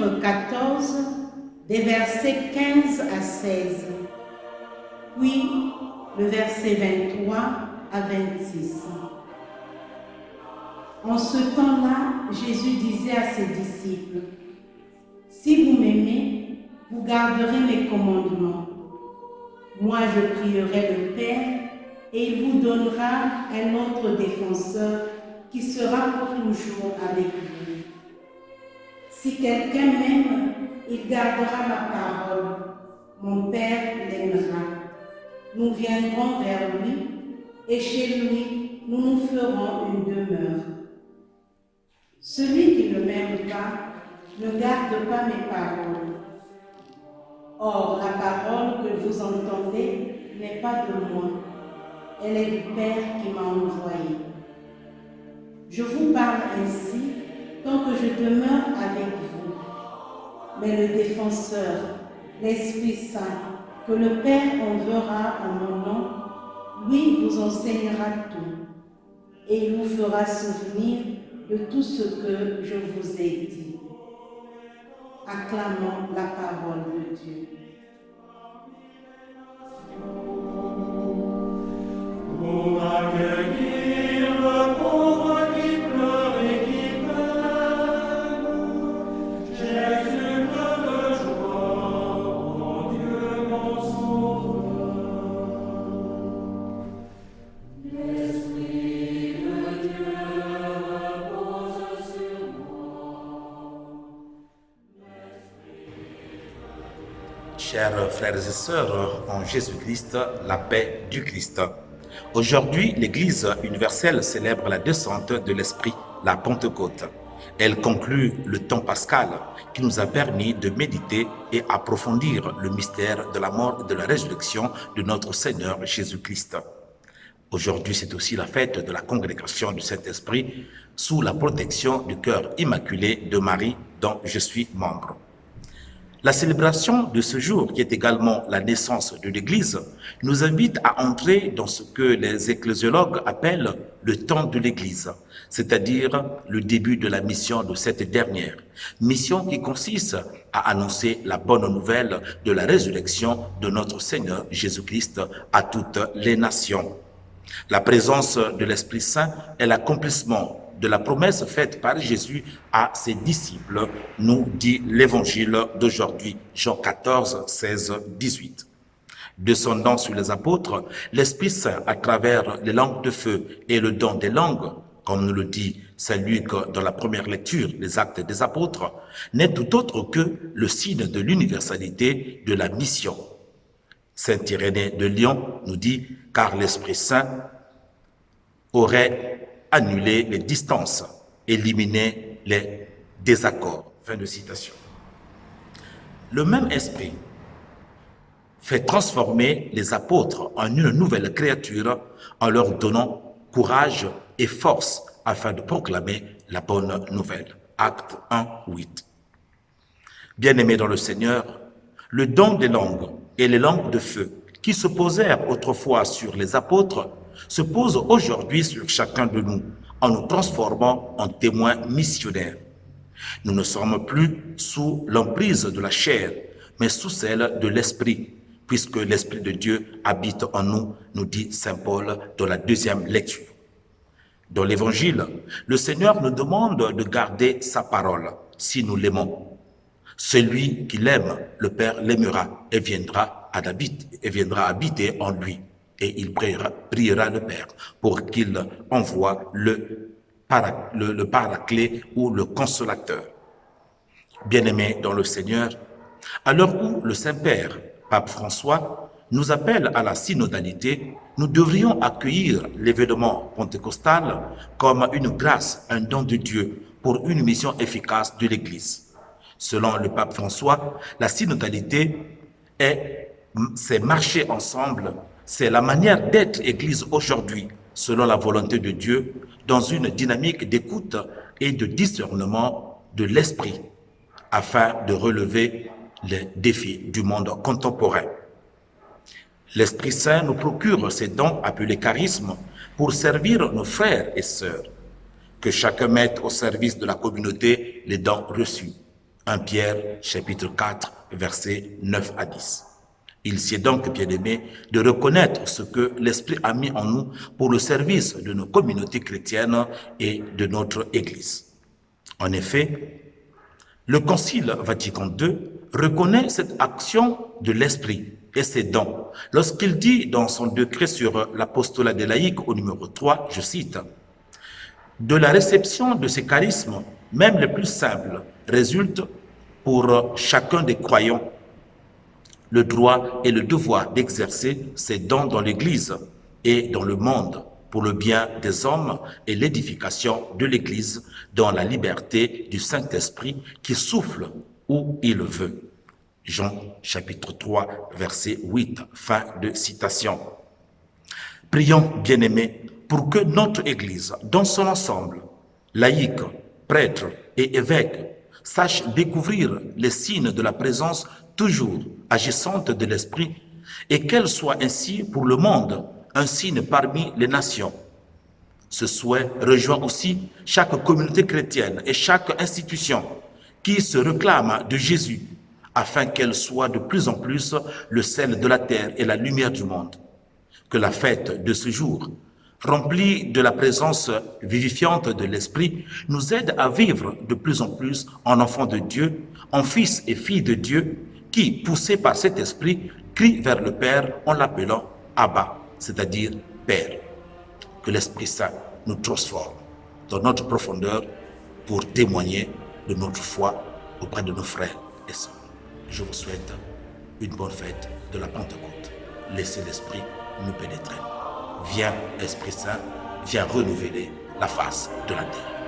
chapitre 14, des versets 15 à 16, puis le verset 23 à 26. En ce temps-là, Jésus disait à ses disciples, « Si vous m'aimez, vous garderez mes commandements. Moi, je prierai le Père, et il vous donnera un autre défenseur qui sera pour toujours avec vous. Si quelqu'un m'aime, il gardera ma parole. Mon Père l'aimera. Nous viendrons vers lui, et chez lui, nous nous ferons une demeure. Celui qui ne m'aime pas ne garde pas mes paroles. Or, la parole que vous entendez n'est pas de moi. Elle est du Père qui m'a envoyé. Je vous parle ainsi tant que je demeure avec vous. Mais le défenseur, l'Esprit Saint, que le Père enverra en mon nom, lui vous enseignera tout, et il vous fera souvenir de tout ce que je vous ai dit. Acclamons la parole de Dieu. Pour accueillir le pauvre qui pleure et qui peine, j'exulte de joie, ô Dieu mon sauveur. L'Esprit de Dieu repose sur moi. Chers frères et sœurs en Jésus-Christ, la paix du Christ. Aujourd'hui, l'Église universelle célèbre la descente de l'Esprit, la Pentecôte. Elle conclut le temps pascal qui nous a permis de méditer et approfondir le mystère de la mort et de la résurrection de notre Seigneur Jésus-Christ. Aujourd'hui, c'est aussi la fête de la congrégation du Saint-Esprit sous la protection du cœur immaculé de Marie dont je suis membre. La célébration de ce jour, qui est également la naissance de l'Église, nous invite à entrer dans ce que les ecclésiologues appellent le temps de l'Église, c'est-à-dire le début de la mission de cette dernière, mission qui consiste à annoncer la bonne nouvelle de la résurrection de notre Seigneur Jésus-Christ à toutes les nations. La présence de l'Esprit Saint est l'accomplissement de la promesse faite par Jésus à ses disciples, nous dit l'évangile d'aujourd'hui, Jean 14, 16, 18. Descendant sur les apôtres, l'Esprit Saint, à travers les langues de feu et le don des langues, comme nous le dit saint Luc dans la première lecture, les Actes des Apôtres, n'est tout autre que le signe de l'universalité de la mission. Saint Irénée de Lyon nous dit « Car l'Esprit Saint aurait annuler les distances, éliminer les désaccords. » Fin de citation. Le même esprit fait transformer les apôtres en une nouvelle créature en leur donnant courage et force afin de proclamer la bonne nouvelle. Acte 1, 8. Bien-aimés dans le Seigneur, le don des langues et les langues de feu qui se posèrent autrefois sur les apôtres se pose aujourd'hui sur chacun de nous en nous transformant en témoins missionnaires. Nous ne sommes plus sous l'emprise de la chair, mais sous celle de l'Esprit, puisque l'Esprit de Dieu habite en nous, nous dit saint Paul dans la deuxième lecture. Dans l'Évangile, le Seigneur nous demande de garder sa parole, si nous l'aimons. Celui qui l'aime, le Père l'aimera et viendra habiter en lui. Et il priera le Père pour qu'il envoie le paraclet ou le consolateur. Bien-aimés dans le Seigneur, à l'heure où le Saint-Père, Pape François, nous appelle à la synodalité, nous devrions accueillir l'événement pentecostal comme une grâce, un don de Dieu pour une mission efficace de l'Église. Selon le Pape François, la synodalité c'est marcher ensemble. C'est la manière d'être Église aujourd'hui, selon la volonté de Dieu, dans une dynamique d'écoute et de discernement de l'esprit, afin de relever les défis du monde contemporain. L'Esprit Saint nous procure ces dons appelés charismes pour servir nos frères et sœurs, que chacun mette au service de la communauté les dons reçus. 1 Pierre chapitre 4 versets 9 à 10. Il sied donc, bien-aimés, de reconnaître ce que l'Esprit a mis en nous pour le service de nos communautés chrétiennes et de notre Église. En effet, le Concile Vatican II reconnaît cette action de l'Esprit et ses dons lorsqu'il dit dans son décret sur l'apostolat des laïcs au numéro 3, je cite, « De la réception de ces charismes, même les plus simples, résulte pour chacun des croyants le droit et le devoir d'exercer ses dons dans l'Église et dans le monde pour le bien des hommes et l'édification de l'Église dans la liberté du Saint-Esprit qui souffle où il veut. » Jean chapitre 3 verset 8, fin de citation. Prions, bien-aimés, pour que notre Église, dans son ensemble, laïcs, prêtres et évêques, sache découvrir les signes de la présence toujours agissante de l'Esprit et qu'elle soit ainsi pour le monde un signe parmi les nations. Ce souhait rejoint aussi chaque communauté chrétienne et chaque institution qui se réclame de Jésus afin qu'elle soit de plus en plus le sel de la terre et la lumière du monde. Que la fête de ce jour, remplie de la présence vivifiante de l'Esprit, nous aide à vivre de plus en plus en enfants de Dieu, en fils et filles de Dieu, qui, poussés par cet Esprit, crient vers le Père en l'appelant Abba, c'est-à-dire Père. Que l'Esprit Saint nous transforme dans notre profondeur pour témoigner de notre foi auprès de nos frères et sœurs. Je vous souhaite une bonne fête de la Pentecôte. Laissez l'Esprit nous pénétrer. Viens, Esprit Saint, viens renouveler la face de la terre.